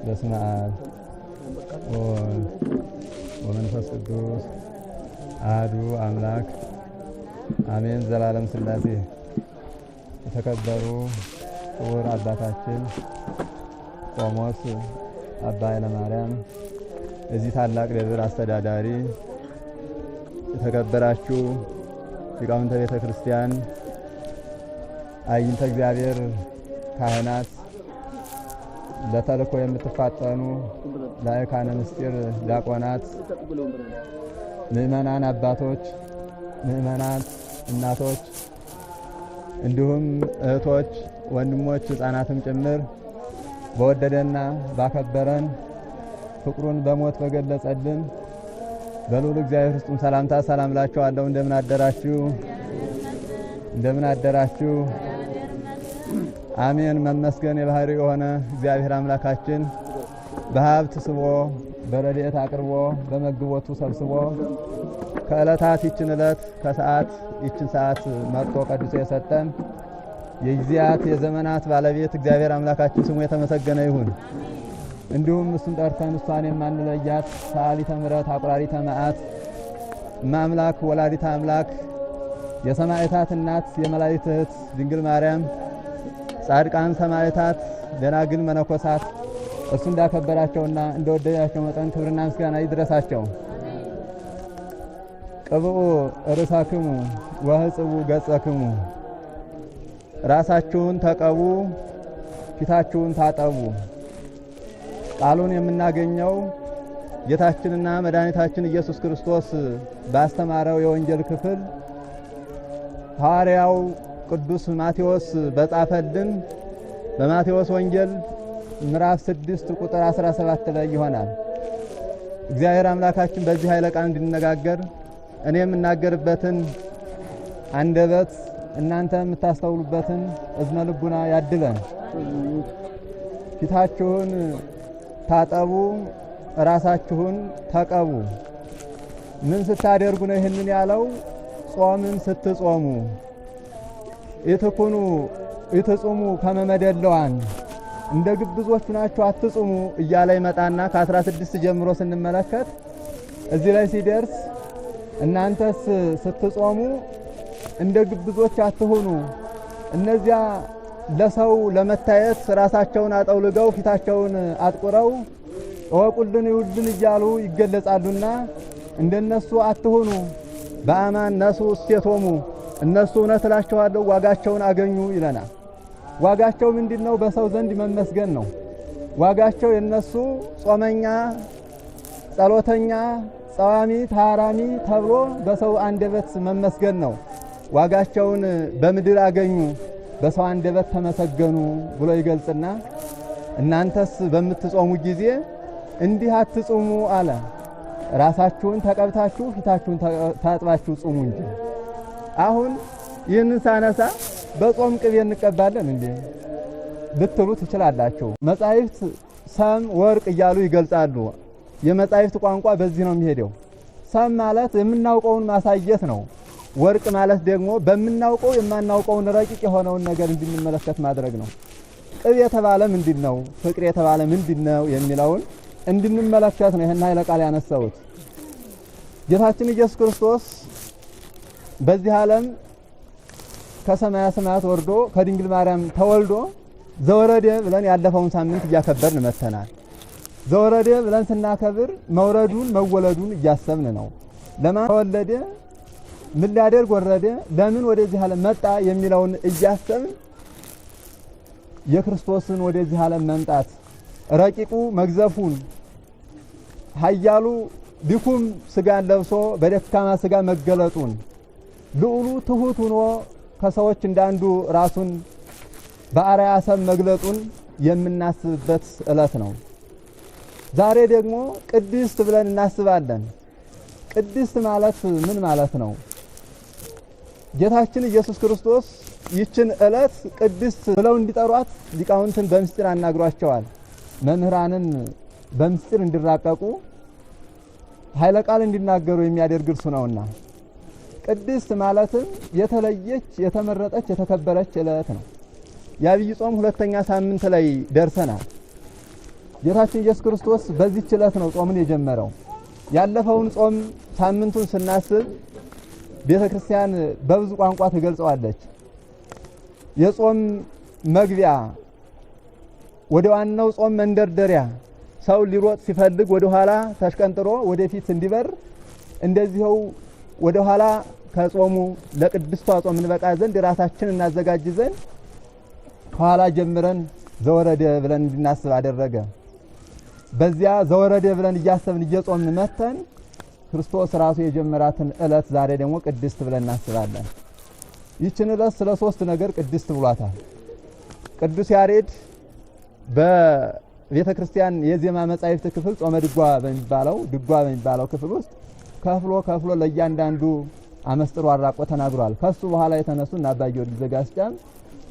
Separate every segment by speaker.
Speaker 1: በስመ አብ ወወልድ ወመንፈስ ቅዱስ አሐዱ አምላክ አሜን። ዘላለም ሥላሴ። የተከበሩ ክቡር አባታችን ቆሞስ አባ ኃይለማርያም፣ እዚህ ታላቅ ደብር አስተዳዳሪ፣ የተከበራችሁ ሊቃውንተ ቤተ ክርስቲያን፣ አይንተ እግዚአብሔር ካህናት፣ ለተልእኮ የምትፋጠኑ ላይካነ ምስጢር ዲያቆናት፣ ምእመናን አባቶች፣ ምእመናት እናቶች፣ እንዲሁም እህቶች፣ ወንድሞች፣ ሕፃናትም ጭምር በወደደና ባከበረን ፍቅሩን በሞት በገለጸልን በልዑል እግዚአብሔር ፍጹም ሰላምታ ሰላም እላችኋለሁ። እንደምን አደራችሁ? እንደምን አደራችሁ? አሜን። መመስገን የባህሪ የሆነ እግዚአብሔር አምላካችን በሀብት ስቦ በረድኤት አቅርቦ በመግቦቱ ሰብስቦ ከዕለታት ይችን ዕለት ከሰዓት ይችን ሰዓት መርጦ ቀድሶ የሰጠን የጊዜያት የዘመናት ባለቤት እግዚአብሔር አምላካችን ስሙ የተመሰገነ ይሁን። እንዲሁም እሱን ጠርተን እሷን የማንለያት ሰዓሊተ ምሕረት አቁራሪተ መዓት እማምላክ ወላዲተ አምላክ የሰማዕታት እናት የመላእክት እህት ድንግል ማርያም ጻድቃን ሰማዕታት ደናግል መነኮሳት እሱ እንዳከበራቸውና እንደወደዳቸው መጠን ክብርና ምስጋና ይድረሳቸው። ቅብኡ ርእሳክሙ ወህጽቡ ገጸክሙ፣ ራሳችሁን ተቀቡ ፊታችሁን ታጠቡ። ቃሉን የምናገኘው ጌታችንና መድኃኒታችን ኢየሱስ ክርስቶስ ባስተማረው የወንጌል ክፍል ሐዋርያው ቅዱስ ማቴዎስ በጻፈልን በማቴዎስ ወንጌል ምዕራፍ 6 ቁጥር 17 ላይ ይሆናል። እግዚአብሔር አምላካችን በዚህ ኃይለ ቃል እንድንነጋገር እኔ የምናገርበትን አንደበት እናንተ የምታስተውሉበትን እዝነ ልቡና ያድለን። ፊታችሁን ታጠቡ ራሳችሁን ተቀቡ። ምን ስታደርጉ ነው ይህንን ያለው? ጾምን ስትጾሙ ኢትኩኑ ኢትጹሙ ከመመደለዋን፣ እንደ ግብዞች ናችሁ አትጹሙ እያለ ይመጣና ከ16 ጀምሮ ስንመለከት እዚህ ላይ ሲደርስ እናንተስ ስትጾሙ እንደ ግብዞች አትሁኑ፣ እነዚያ ለሰው ለመታየት ራሳቸውን አጠውልገው ፊታቸውን አጥቁረው እወቁልን ይውልን እያሉ ይገለጻሉና እንደነሱ አትሁኑ። በአማን ነሱ እስቴቶሙ፣ እነሱ እውነት እላችኋለሁ ዋጋቸውን አገኙ ይለናል። ዋጋቸው ምንድነው? በሰው ዘንድ መመስገን ነው። ዋጋቸው የነሱ ጾመኛ፣ ጸሎተኛ፣ ጸዋሚ፣ ታራሚ ተብሎ በሰው አንደበት መመስገን ነው። ዋጋቸውን በምድር አገኙ፣ በሰው አንደበት ተመሰገኑ ብሎ ይገልጽና እናንተስ በምትጾሙ ጊዜ እንዲህ አትጹሙ አለ። ራሳችሁን ተቀብታችሁ ፊታችሁን ታጥባችሁ ጹሙ እንጂ። አሁን ይህንን ሳነሳ በጾም ቅቤ እንቀባለን እንዴ ልትሉ ትችላላችሁ። መጻሕፍት ሰም ወርቅ እያሉ ይገልጻሉ። የመጻሕፍት ቋንቋ በዚህ ነው የሚሄደው። ሰም ማለት የምናውቀውን ማሳየት ነው። ወርቅ ማለት ደግሞ በምናውቀው የማናውቀውን ረቂቅ የሆነውን ነገር እንድንመለከት ማድረግ ነው። ቅቤ የተባለ ምንድነው? ፍቅር የተባለ ምንድነው? የሚለውን እንድንመለከት ነው ይሄን ኃይለ ቃል ያነሳሁት። ጌታችን ኢየሱስ ክርስቶስ በዚህ ዓለም ከሰማያ ሰማያት ወርዶ ከድንግል ማርያም ተወልዶ ዘወረደ ብለን ያለፈውን ሳምንት እያከበርን መተናል። ዘወረደ ብለን ስናከብር መውረዱን መወለዱን እያሰብን ነው። ለማን ተወለደ? ምን ሊያደርግ ወረደ? ለምን ወደዚህ ዓለም መጣ? የሚለውን እያሰብን የክርስቶስን ወደዚህ ዓለም መምጣት ረቂቁ መግዘፉን ኃያሉ ድኩም ስጋን ለብሶ በደካማ ስጋ መገለጡን ልዑሉ ትሁት ሆኖ ከሰዎች እንዳንዱ ራሱን በአርአያ ሰብ መግለጡን የምናስብበት ዕለት ነው። ዛሬ ደግሞ ቅድስት ብለን እናስባለን። ቅድስት ማለት ምን ማለት ነው? ጌታችን ኢየሱስ ክርስቶስ ይችን ዕለት ቅድስት ብለው እንዲጠሯት ሊቃውንትን በምስጢር አናግሯቸዋል። መምህራንን በምስጢር እንዲራቀቁ ኃይለ ቃል እንዲናገሩ የሚያደርግ እርሱ ነውና ቅድስት ማለትም የተለየች የተመረጠች የተከበረች ዕለት ነው። የዐቢይ ጾም ሁለተኛ ሳምንት ላይ ደርሰናል። ጌታችን ኢየሱስ ክርስቶስ በዚህ ችለት ነው ጾምን የጀመረው። ያለፈውን ጾም ሳምንቱን ስናስብ ቤተክርስቲያን በብዙ ቋንቋ ትገልጸዋለች። የጾም መግቢያ ወደ ዋናው ጾም መንደርደሪያ ሰው ሊሮጥ ሲፈልግ ወደ ኋላ ተሽቀንጥሮ ወደፊት እንዲበር እንደዚህው ወደ ኋላ ከጾሙ ለቅድስቷ ጾም እንበቃ ዘንድ ራሳችንን እናዘጋጅ ዘንድ ከኋላ ጀምረን ዘወረደ ብለን እንድናስብ አደረገ። በዚያ ዘወረደ ብለን እያሰብን እየጾምን መተን ክርስቶስ ራሱ የጀመራትን ዕለት ዛሬ ደግሞ ቅድስት ብለን እናስባለን። ይህችን ዕለት ስለ ሶስት ነገር ቅድስት ብሏታል። ቅዱስ ያሬድ በቤተ ክርስቲያን የዜማ መጻሕፍት ክፍል ጾመ ድጓ በሚባለው ክፍል ውስጥ ከፍሎ ለእያንዳንዱ አመስጥሮ አራቆ ተናግሯል። ከሱ በኋላ የተነሱ እና አባ ጊዮርጊስ ዘጋስጫም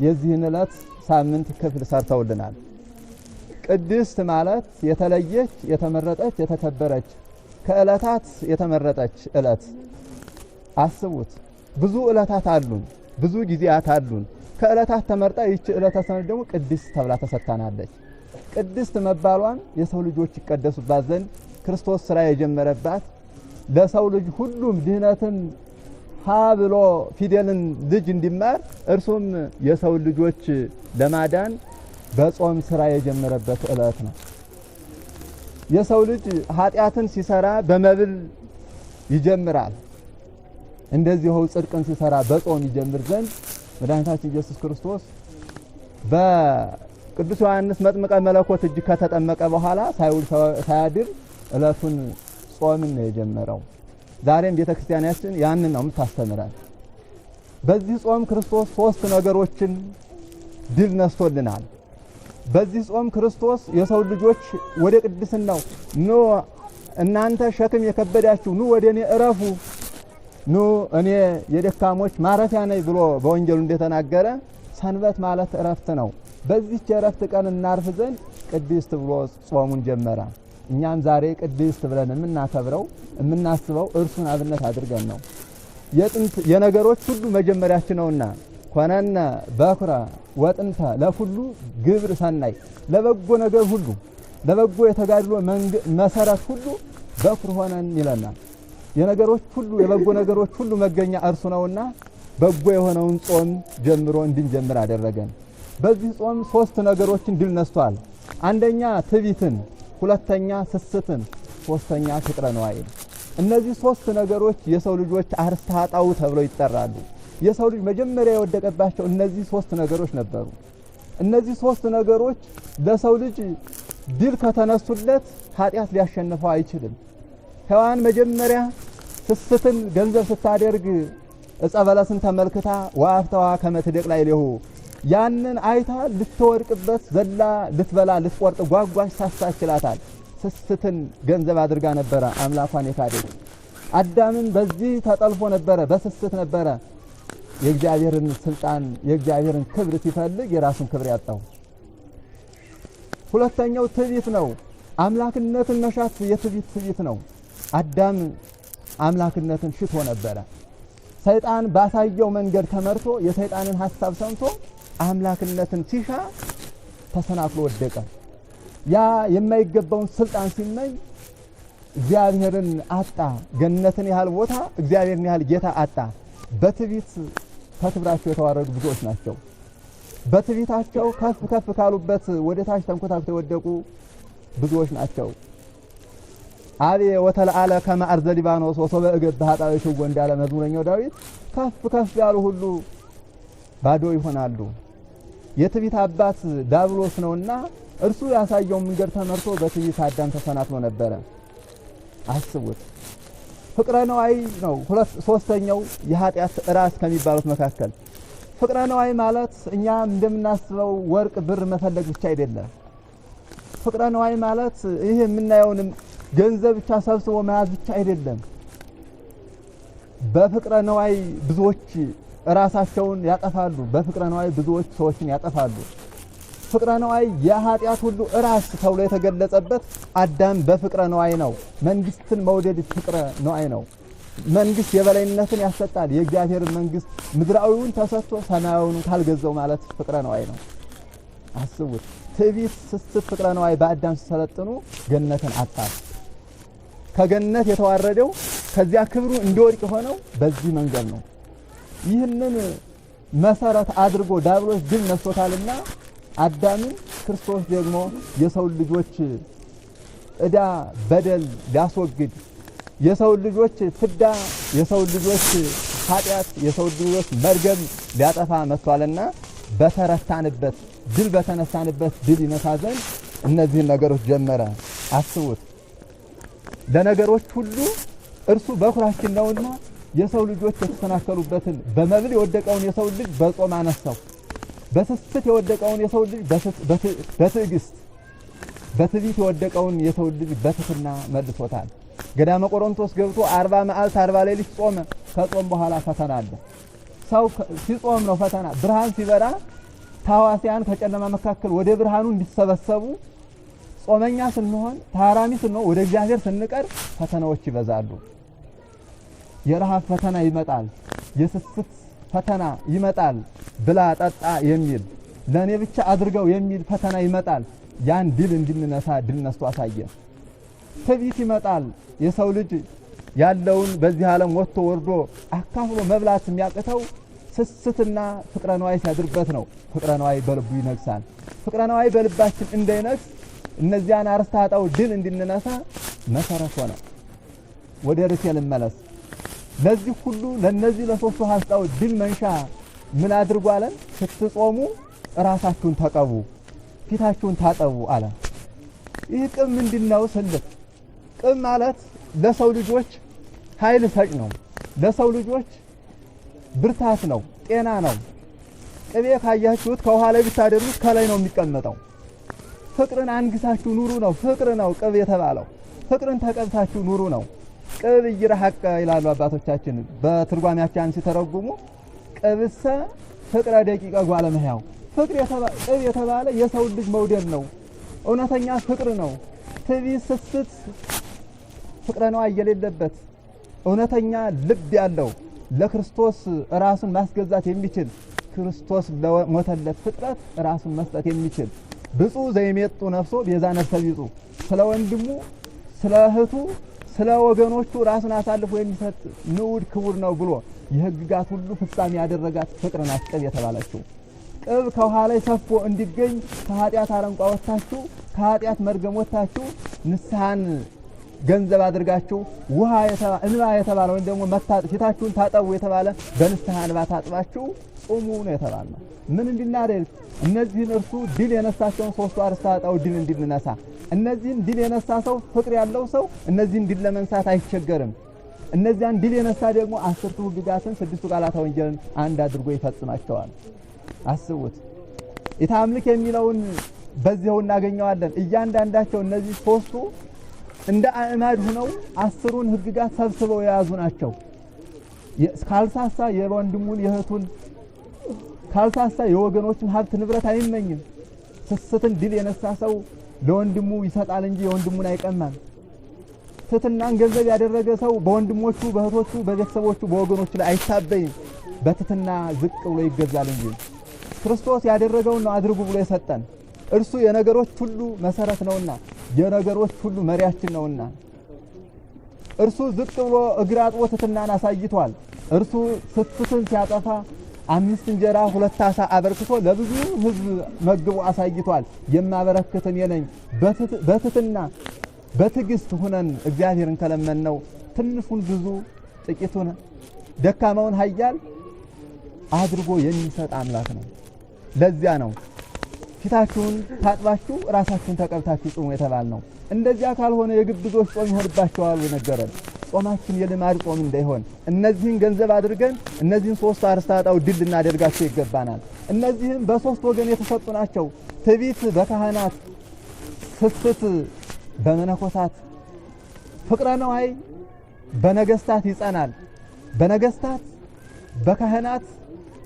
Speaker 1: የዚህን ዕለት ሳምንት ክፍል ሰርተውልናል። ቅድስት ማለት የተለየች፣ የተመረጠች፣ የተከበረች ከዕለታት የተመረጠች ዕለት። አስቡት፣ ብዙ ዕለታት አሉን፣ ብዙ ጊዜያት አሉን። ከዕለታት ተመርጣ ይህች ዕለተ ሰንበት ደግሞ ቅድስት ተብላ ተሰጥታናለች። ቅድስት መባሏን የሰው ልጆች ይቀደሱባት ዘንድ ክርስቶስ ስራ የጀመረባት ለሰው ልጅ ሁሉም ድህነትን ሀ ብሎ ፊደልን ልጅ እንዲማር እርሱም የሰው ልጆች ለማዳን በጾም ስራ የጀመረበት ዕለት ነው። የሰው ልጅ ኃጢአትን ሲሰራ በመብል ይጀምራል። እንደዚሁ ጽድቅን ሲሰራ በጾም ይጀምር ዘንድ መድኃኒታችን ኢየሱስ ክርስቶስ በቅዱስ ዮሐንስ መጥምቀ መለኮት እጅ ከተጠመቀ በኋላ ሳይውል ሳያድር ዕለቱን ጾምን ነው የጀመረው። ዛሬም ቤተክርስቲያናችን ያንን ነው የምታስተምረን። በዚህ ጾም ክርስቶስ ሶስት ነገሮችን ድል ነስቶልናል። በዚህ ጾም ክርስቶስ የሰው ልጆች ወደ ቅድስናው ኑ እናንተ ሸክም የከበዳችሁ ኑ ወደ እኔ እረፉ፣ ኑ እኔ የደካሞች ማረፊያ ነኝ ብሎ በወንጌሉ እንደተናገረ ሰንበት ማለት እረፍት ነው። በዚህች የእረፍት ቀን እናርፍ ዘንድ ቅድስት ብሎ ጾሙን ጀመረ። እኛም ዛሬ ቅድስት ብለን የምናከብረው የምናስበው እርሱን አብነት አድርገን ነው። የጥንት የነገሮች ሁሉ መጀመሪያችን ነውና ኮነነ በኩረ ወጥንተ ለሁሉ ግብር ሰናይ፣ ለበጎ ነገር ሁሉ ለበጎ የተጋድሎ መሰረት ሁሉ በኩር ሆነን ይለናል። የነገሮች ሁሉ የበጎ ነገሮች ሁሉ መገኛ እርሱ ነውና በጎ የሆነውን ጾም ጀምሮ እንድንጀምር አደረገን። በዚህ ጾም ሶስት ነገሮችን ድል ነስቷል። አንደኛ ትዕቢትን፣ ሁለተኛ ስስትን፣ ሶስተኛ ፍቅረ ነዋይን። እነዚህ ሶስት ነገሮች የሰው ልጆች አርስተ ኃጣው ተብለው ይጠራሉ። የሰው ልጅ መጀመሪያ የወደቀባቸው እነዚህ ሶስት ነገሮች ነበሩ። እነዚህ ሶስት ነገሮች ለሰው ልጅ ድል ከተነሱለት ኃጢአት ሊያሸንፈው አይችልም። ሔዋን መጀመሪያ ስስትን ገንዘብ ስታደርግ ዕፀ በለስን ተመልክታ ወአፍተዋ ከመትደቅ ላይ ለሁ ያንን አይታ ልትወድቅበት ዘላ ልትበላ ልትቆርጥ ጓጓሽ ሳሳችላታል። ስስትን ገንዘብ አድርጋ ነበረ አምላኳን የካደች። አዳምን በዚህ ተጠልፎ ነበረ፣ በስስት ነበረ የእግዚአብሔርን ስልጣን የእግዚአብሔርን ክብር ሲፈልግ የራሱን ክብር ያጣው። ሁለተኛው ትዕቢት ነው። አምላክነትን መሻት የትዕቢት ነው። አዳም አምላክነትን ሽቶ ነበረ። ሰይጣን ባሳየው መንገድ ተመርቶ የሰይጣንን ሐሳብ ሰምቶ አምላክነትን ሲሻ ተሰናክሎ ወደቀ። ያ የማይገባውን ስልጣን ሲመኝ እግዚአብሔርን አጣ። ገነትን ያህል ቦታ እግዚአብሔርን ያህል ጌታ አጣ። በትዕቢት ከክብራቸው የተዋረዱ ብዙዎች ናቸው። በትዕቢታቸው ከፍ ከፍ ካሉበት ወደ ታች ተንኮታክተው የወደቁ ብዙዎች ናቸው። አቤ ወተለአለ ከመ አርዘ ሊባኖስ ወሶበ እገብ ኃጣዊ ሽጎ እንዳለ መዝሙረኛው ዳዊት ከፍ ከፍ ያሉ ሁሉ ባዶ ይሆናሉ። የትዕቢት አባት ዲያብሎስ ነውና እርሱ ያሳየውን መንገድ ተመርቶ በትዕቢት አዳም ተሰናክሎ ነበረ። አስቡት። ፍቅረ ነዋይ ነው ሶስተኛው የኃጢአት ራስ ከሚባሉት መካከል። ፍቅረ ነዋይ ማለት እኛ እንደምናስበው ወርቅ ብር መፈለግ ብቻ አይደለም። ፍቅረ ነዋይ ማለት ይሄ የምናየውን ገንዘብ ብቻ ሰብስቦ መያዝ ብቻ አይደለም። በፍቅረ ነዋይ ብዙዎች ራሳቸውን ያጠፋሉ። በፍቅረ ነዋይ ብዙዎች ሰዎችን ያጠፋሉ። ፍቅረ ነዋይ የኃጢአት ሁሉ ራስ ተብሎ የተገለጸበት አዳም በፍቅረ ነዋይ ነው። መንግስትን መውደድ ፍቅረ ነዋይ ነው። መንግስት የበላይነትን ያሰጣል። የእግዚአብሔርን መንግስት ምድራዊውን ተሰጥቶ ሰማያዊውን ካልገዛው ማለት ፍቅረ ነዋይ ነው። አስቡት። ትዕቢት፣ ስስት፣ ፍቅረ ነዋይ በአዳም ሲሰለጥኑ ገነትን አጣት። ከገነት የተዋረደው ከዚያ ክብሩ እንዲወድቅ ሆነው በዚህ መንገድ ነው። ይህንን መሰረት አድርጎ ዲያብሎስ ድል ነስቶታልና አዳምን ክርስቶስ ደግሞ የሰው ልጆች ዕዳ በደል ሊያስወግድ የሰው ልጆች ፍዳ የሰው ልጆች ኃጢአት የሰው ልጆች መርገም ሊያጠፋ መጥቷልና በተረታንበት ድል በተነሳንበት ድል ይነሳ ዘንድ እነዚህን ነገሮች ጀመረ። አስቡት። ለነገሮች ሁሉ እርሱ በኩራችን ነውና የሰው ልጆች የተሰናከሉበትን በመብል የወደቀውን የሰው ልጅ በጾም አነሳው። በስስት የወደቀውን የሰው ልጅ በትዕግስት በትዕቢት የወደቀውን የሰው ልጅ በትሕትና መልሶታል። ገዳመ ቆሮንቶስ ገብቶ 40 መዓልት 40 ሌሊት ጾመ። ከጾም በኋላ ፈተና አለ። ሰው ሲጾም ነው ፈተና። ብርሃን ሲበራ ታዋሲያን ከጨለማ መካከል ወደ ብርሃኑ እንዲሰበሰቡ ጾመኛ ስንሆን ታራሚ ስንሆን ወደ እግዚአብሔር ስንቀር ፈተናዎች ይበዛሉ። የረሃብ ፈተና ይመጣል። የስስት ፈተና ይመጣል። ብላ ጠጣ የሚል ለኔ ብቻ አድርገው የሚል ፈተና ይመጣል። ያን ድል እንድንነሳ ድል ነስቶ አሳየ። ትዕቢት ይመጣል። የሰው ልጅ ያለውን በዚህ ዓለም ወጥቶ ወርዶ አካፍሎ መብላት የሚያቅተው ስስትና ፍቅረ ነዋይ ሲያድርበት ነው። ፍቅረ ነዋይ በልቡ ይነግሳል። ፍቅረ ነዋይ በልባችን እንዳይነግስ እነዚያን አርእስተ ኃጣውእ ድል እንድንነሳ መሰረት ሆነ። ወደ ርዕሴ ልመለስ። ለዚህ ሁሉ ለነዚህ ለሶስቱ ኃጣውእ ድል መንሻ ምን አድርጉ አለን? ስትጾሙ ራሳችሁን ተቀቡ፣ ፊታችሁን ታጠቡ አለ። ይህ ቅብ ምንድነው ስልት? ቅብ ማለት ለሰው ልጆች ኃይል ሰጭ ነው። ለሰው ልጆች ብርታት ነው፣ ጤና ነው። ቅቤ ካያችሁት ከውሃ ላይ ብታደርጉት ከላይ ነው የሚቀመጠው። ፍቅርን አንግሳችሁ ኑሩ ነው። ፍቅር ነው ቅብ የተባለው። ፍቅርን ተቀብታችሁ ኑሩ ነው። ቅብ ይረሐቀ ይላሉ አባቶቻችን በትርጓሜያቸው ሲተረጉሙ ቅብሰ ፍቅረ ደቂቀ ጓለ እመሕያው። ቅብ የተባለ የሰው ልጅ መውደድ ነው። እውነተኛ ፍቅር ነው። ትዕቢት፣ ስስት፣ ፍቅረ ነዋይ የሌለበት እውነተኛ ልብ ያለው ለክርስቶስ ራሱን ማስገዛት የሚችል ክርስቶስ ለሞተለት ፍጥረት ራሱን መስጠት የሚችል ብፁዕ ዘይሜጡ ነፍሶ ቤዛ ነፍሰ ቢጹ ስለ ወንድሙ ስለ እህቱ ስለ ወገኖቹ ራሱን አሳልፎ የሚሰጥ ንዑድ ክቡር ነው ብሎ የሕግጋት ሁሉ ፍጻሜ ያደረጋት ፍቅር ናት ቅብ የተባለችው። ቅብ ከውሃ ላይ ሰፎ እንዲገኝ ከኃጢአት አረንቋ ወጥታችሁ ከኃጢአት መርገም ወጥታችሁ ንስሐን ገንዘብ አድርጋችሁ እንባ የተባለ ወይም ደግሞ ፊታችሁን ታጠቡ የተባለ በንስሐ እንባ ታጥባችሁ ጾሙ ነው የተባለው። ምን እንድናደርግ? እነዚህን እርሱ ድል የነሳቸውን ሶስቱ አርእስተ ኃጣውእ ድል እንድንነሳ። እነዚህን ድል የነሳ ሰው ፍቅር ያለው ሰው እነዚህን ድል ለመንሳት አይቸገርም። እነዚያን ድል የነሳ ደግሞ 10ቱ ሕግጋትን 6ቱ ቃላተ ወንጌልን አንድ አድርጎ ይፈጽማቸዋል። አስቡት። ኢታምልክ የሚለውን በዚያው እናገኘዋለን። እያንዳንዳቸው እነዚህ ሶስቱ እንደ አዕማድ ሆነው 10ሩን ሕግጋት ሰብስበው የያዙ ናቸው። ካልሳሳ የወንድሙን የእህቱን ካልሳሳ የወገኖችን ሀብት ንብረት አይመኝም። ስስትን ድል የነሳ ሰው ለወንድሙ ይሰጣል እንጂ የወንድሙን አይቀማም። ትሕትናን ገንዘብ ያደረገ ሰው በወንድሞቹ በእህቶቹ በቤተሰቦቹ በወገኖቹ ላይ አይታበይም። በትሕትና ዝቅ ብሎ ይገዛል እንጂ ክርስቶስ ያደረገውን ነው አድርጉ ብሎ የሰጠን። እርሱ የነገሮች ሁሉ መሰረት ነውና የነገሮች ሁሉ መሪያችን ነውና እርሱ ዝቅ ብሎ እግር አጥቦ ትሕትናን አሳይቷል። እርሱ ስስትን ሲያጠፋ 5 እንጀራ 2 ዓሣ አበርክቶ ለብዙ ሕዝብ መግቦ አሳይቷል። የማበረክት እኔ ነኝ። በትሕትና በትዕግስት ሆነን እግዚአብሔርን ከለመነው ትንሹን ብዙ ጥቂቱን ደካማውን ኃያል አድርጎ የሚሰጥ አምላክ ነው። ለዚያ ነው ፊታችሁን ታጥባችሁ ራሳችሁን ተቀብታችሁ ጾሙ የተባልነው። እንደዚያ ካልሆነ የግብዞች ጾም ይሆንባቸዋል ነገረን። ጾማችን የልማድ ጾም እንዳይሆን እነዚህን ገንዘብ አድርገን እነዚህን ሶስት አርእስተ ኃጣውእ ድል ልናደርጋቸው ይገባናል። እነዚህም በሶስት ወገን የተሰጡ ናቸው። ትዕቢት በካህናት፣ ስስት በመነኮሳት፣ ፍቅረ ነዋይ በነገስታት ይጸናል። በነገስታት በካህናት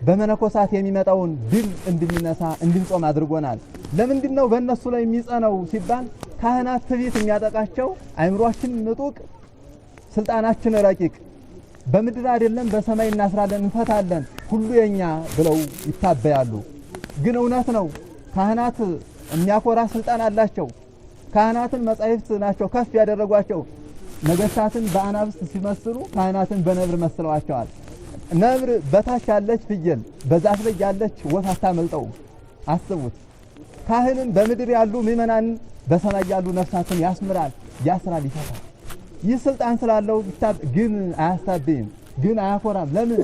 Speaker 1: በመነኮሳት የሚመጣውን ድል እንድንነሳ እንድንጾም አድርጎናል። ለምንድነው በእነሱ ላይ የሚጸነው ሲባል ካህናት ትዕቢት የሚያጠቃቸው አእምሯችን ምጡቅ ስልጣናችን ረቂቅ በምድር አይደለም በሰማይ እናስራለን እንፈታለን ሁሉ የኛ ብለው ይታበያሉ። ግን እውነት ነው ካህናት የሚያኮራ ስልጣን አላቸው። ካህናትን መጻሕፍት ናቸው ከፍ ያደረጓቸው። ነገስታትን በአናብስት ሲመስሉ ካህናትን በነብር መስለዋቸዋል። ነብር በታች ያለች ፍየል በዛፍ ላይ ያለች ወፍ አታመልጠውም። አስቡት። ካህንን በምድር ያሉ ምእመናን በሰማይ ያሉ ነፍሳትን ያስምራል፣ ያስራል፣ ይፈታል። ይህ ስልጣን ስላለው ግን አያስታብይም፣ ግን አያኮራም። ለምን?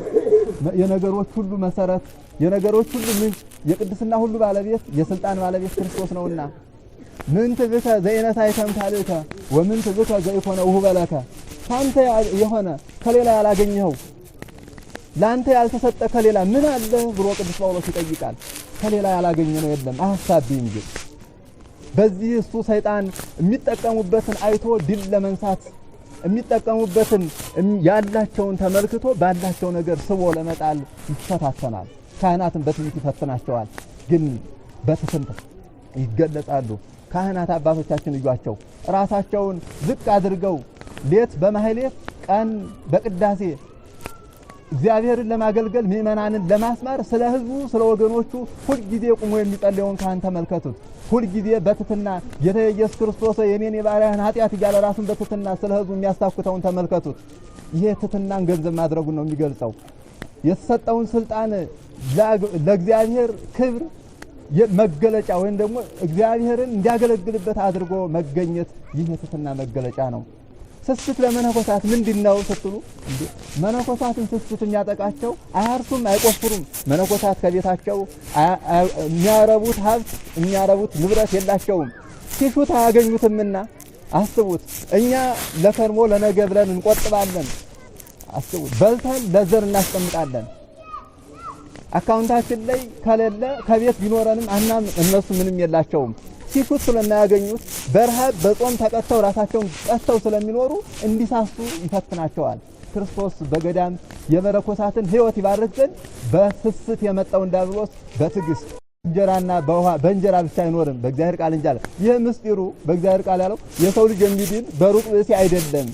Speaker 1: የነገሮች ሁሉ መሰረት፣ የነገሮች ሁሉ ምንጭ፣ የቅድስና ሁሉ ባለቤት፣ የስልጣን ባለቤት ክርስቶስ ነውና ምንት ብከ ዘይነታ ይተምታልከ ወምንት ብከ ዘይኮነ ውህበለከ ካንተ የሆነ ከሌላ ያላገኘኸው ላንተ ያልተሰጠ ከሌላ ምን አለ ብሎ ቅዱስ ጳውሎስ ይጠይቃል። ከሌላ ያላገኘነው የለም። አሳብኝ ግን በዚህ እሱ ሰይጣን የሚጠቀሙበትን አይቶ ድል ለመንሳት የሚጠቀሙበትን ያላቸውን ተመልክቶ ባላቸው ነገር ስቦ ለመጣል ይፈታተናል። ካህናትን በትዕቢት ይፈትናቸዋል፣ ግን በትሕትና ይገለጻሉ። ካህናት አባቶቻችን እዩዋቸው፣ ራሳቸውን ዝቅ አድርገው ሌት በማህሌት ቀን በቅዳሴ እግዚአብሔርን ለማገልገል ምእመናንን ለማስማር ስለ ሕዝቡ ስለ ወገኖቹ ሁል ጊዜ ቆሞ የሚጸልየውን ካህን ተመልከቱት። ሁል ጊዜ በትሕትና ጌታ ኢየሱስ ክርስቶስ የኔን የባሪያህን ኃጢአት እያለ ራሱን በትሕትና ስለ ሕዝቡ የሚያስታኩተውን ተመልከቱት። ይሄ ትሕትናን ገንዘብ ማድረጉን ነው የሚገልጸው። የተሰጠውን ስልጣን ለእግዚአብሔር ክብር መገለጫ ወይም ደግሞ እግዚአብሔርን እንዲያገለግልበት አድርጎ መገኘት ይህ የትሕትና መገለጫ ነው። ስስት ለመነኮሳት ምንድነው ስትሉ እንዴ መነኮሳትን ስስት የሚያጠቃቸው አያርሱም አይቆፍሩም። መነኮሳት ከቤታቸው የሚያረቡት ሀብት የሚያረቡት ንብረት የላቸውም። ሲሹት አያገኙትምና አስቡት። እኛ ለከርሞ ለነገ ብለን እንቆጥባለን። አስቡት። በልተን ለዘር እናስቀምጣለን። አካውንታችን ላይ ከሌለ ከቤት ቢኖረንም አናም እነሱ ምንም የላቸውም። ሲሹት ስለማያገኙት በረሃብ በጾም ተቀተው ራሳቸውን ቀተው ስለሚኖሩ እንዲሳሱ ይፈትናቸዋል። ክርስቶስ በገዳም የመነኮሳትን ሕይወት ይባርክ ዘንድ በስስት የመጣውን ዲያብሎስ በትዕግስት እንጀራና በውሃ በእንጀራ ብቻ አይኖርም በእግዚአብሔር ቃል እንጂ አለ። ይህ ምስጢሩ በእግዚአብሔር ቃል ያለው የሰው ልጅ የሚድን በሩቅ ብእሲ አይደለም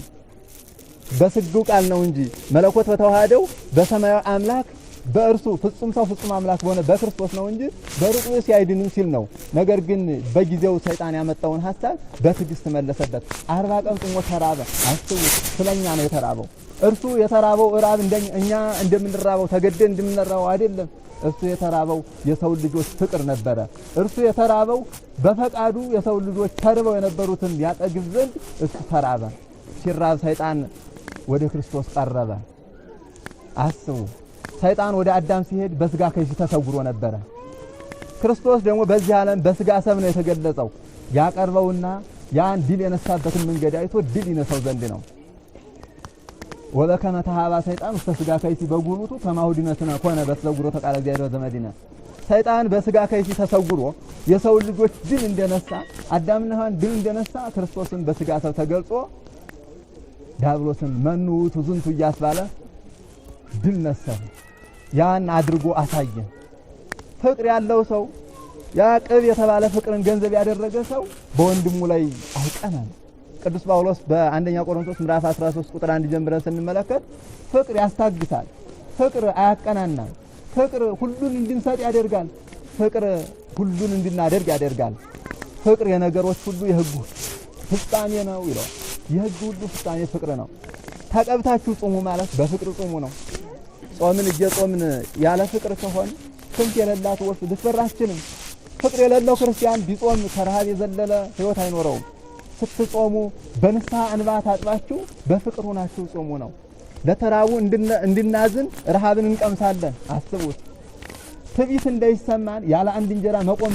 Speaker 1: በስግው ቃል ነው እንጂ መለኮት በተዋሃደው በሰማያዊ አምላክ በእርሱ ፍጹም ሰው ፍጹም አምላክ በሆነ በክርስቶስ ነው እንጂ በሩቅ ብእሲ አይድንም ሲል ነው። ነገር ግን በጊዜው ሰይጣን ያመጣውን ሐሳብ በትዕግስት መለሰበት። 40 ቀን ጾሞ ተራበ። አስቡት። ስለኛ ነው የተራበው። እርሱ የተራበው ራብ እኛ እንደምንራበው ተገደን እንደምንራበው አይደለም። እርሱ የተራበው የሰው ልጆች ፍቅር ነበረ። እርሱ የተራበው በፈቃዱ የሰው ልጆች ተርበው የነበሩትን ያጠግብ ዘንድ እሱ ተራበ። ሲራብ ሰይጣን ወደ ክርስቶስ ቀረበ። አስቡ። ሰይጣን ወደ አዳም ሲሄድ በስጋ ከይሲ ተሰውሮ ነበረ። ክርስቶስ ደግሞ በዚህ ዓለም በስጋ ሰብ ነው የተገለጸው። ያቀርበውና ያን ድል የነሳበትን መንገድ አይቶ ድል ይነሳው ዘንድ ነው። ወበከመ ተሃባ ሰይጣን ውስተ ስጋ ከይሲ በጉሩቱ ከማሁድነትና ኮነ በተሰውሮ ተቃለ እግዚአብሔር ዘመዲነ። ሰይጣን በስጋ ከይሲ ተሰውሮ የሰው ልጆች ድል እንደነሳ አዳምና ሔዋን ድል እንደነሳ ክርስቶስን በስጋ ሰብ ተገልጾ ዲያብሎስን መኑ ውእቱ ዝንቱ እያስባለ ድል ነሳ። ያን አድርጎ አሳየ። ፍቅር ያለው ሰው ያ ቅብ የተባለ ፍቅርን ገንዘብ ያደረገ ሰው በወንድሙ ላይ አይቀናም። ቅዱስ ጳውሎስ በአንደኛ ቆሮንቶስ ምዕራፍ 13 ቁጥር 1 ጀምረን ስንመለከት ፍቅር ያስታግሳል፣ ፍቅር አያቀናናም፣ ፍቅር ሁሉን እንድንሰጥ ያደርጋል፣ ፍቅር ሁሉን እንድናደርግ ያደርጋል። ፍቅር የነገሮች ሁሉ የሕጉ ፍጻሜ ነው ይላል። የሕጉ ሁሉ ፍጻሜ ፍቅር ነው። ተቀብታችሁ ጾሙ ማለት በፍቅር ጾሙ ነው። ጾምን እየጾምን ያለ ፍቅር ከሆነ ክንፍ የሌላት ወፍ ልትበራችንም። ፍቅር የሌለው ክርስቲያን ቢጾም ከረሃብ የዘለለ ሕይወት አይኖረውም። ስትጾሙ በንስሐ እንባ ታጥባችሁ በፍቅር ሆናችሁ ጾሙ ነው። ለተራቡ እንድናዝን ረሃብን እንቀምሳለን። አስቡት። ትዕቢት እንዳይሰማን ያለ አንድ እንጀራ መቆም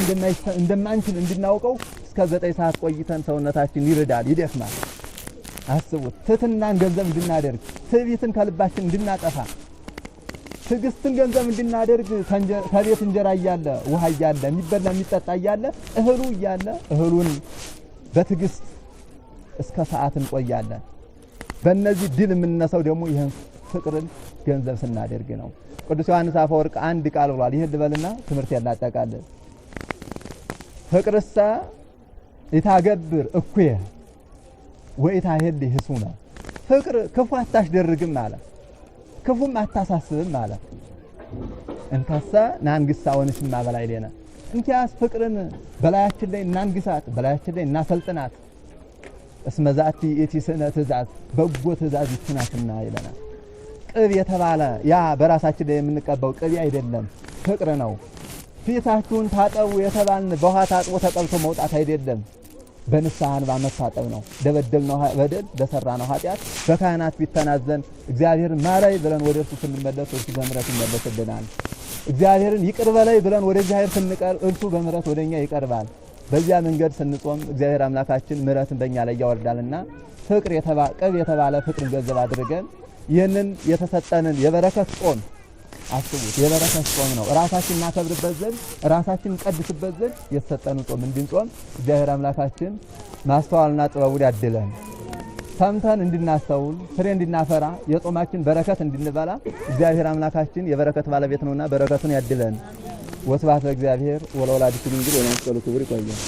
Speaker 1: እንደማንችል እንድናውቀው እስከ 9 ሰዓት ቆይተን ሰውነታችን ይርዳል፣ ይደክማል። አስቡት። ትሕትናን ገንዘብ እንድናደርግ፣ ትዕቢትን ከልባችን እንድናጠፋ፣ ትዕግስትን ገንዘብ እንድናደርግ ከቤት እንጀራ እያለ ውሃ እያለ የሚበላ የሚጠጣ እያለ እህሉ እያለ እህሉን በትዕግስት እስከ ሰዓት እንቆያለን። በእነዚህ ድል የምንነሳው ደግሞ ይህን ፍቅርን ገንዘብ ስናደርግ ነው። ቅዱስ ዮሐንስ አፈወርቅ አንድ ቃል ብሏል። ይሄን ልበልና ትምህርት ያላጠቃልል። ፍቅርሳ ይታገብር እኩየ ወይታሄል ህሱነ። ፍቅር ክፉ አታስደርግም ማለት ክፉም አታሳስብም ማለት እንተሰ ናንግሳ ወንሽማ በላይ ለና እንኪያስ ፍቅርን በላያችን ላይ እናንግሳት፣ በላያችን ላይ እናሰልጥናት። እስመ ዛቲ ኢቲ ስነ ትእዛዝ በጎ ትእዛዝ ይችናትና ይለናል። ቅብ የተባለ ያ በራሳችን ላይ የምንቀባው ቅቤ አይደለም፣ ፍቅር ነው። ፊታችሁን ታጠቡ የተባልን በውሃ ታጥቦ ተቀብቶ መውጣት አይደለም፣ በንስሐ እንባ መታጠብ ነው። ለበደልነው በደል ለሰራነው ኃጢአት በካህናት ፊት ተናዘን እግዚአብሔርን ማረይ ብለን ወደ እርሱ ስንመለስ እርሱ በምሕረት ይመለስልናል። እግዚአብሔርን ይቅር በለይ ብለን ወደ እግዚአብሔር ስንቀርብ እርሱ በምሕረት ወደኛ ይቀርባል። በዚያ መንገድ ስንጾም እግዚአብሔር አምላካችን ምሕረትን በእኛ ላይ ያወርዳልና ፍቅር ቅብ የተባለ ፍቅርን ገንዘብ አድርገን ይህንን የተሰጠንን የበረከት ጾም አስቡት። የበረከት ጾም ነው። ራሳችን እናከብርበት ዘንድ ራሳችን እንቀድስበት ዘንድ የተሰጠንን ጾም እንድንጾም እግዚአብሔር አምላካችን ማስተዋልና ጥበቡን ያድለን። ሰምተን እንድናስተውል ፍሬ እንድናፈራ የጾማችን በረከት እንድንበላ እግዚአብሔር አምላካችን የበረከት ባለቤት ነውና በረከቱን ያድለን። ወስብሐት ለእግዚአብሔር ወለወላዲቱ ድንግል ወለመስቀሉ ክቡር። ይቆየን።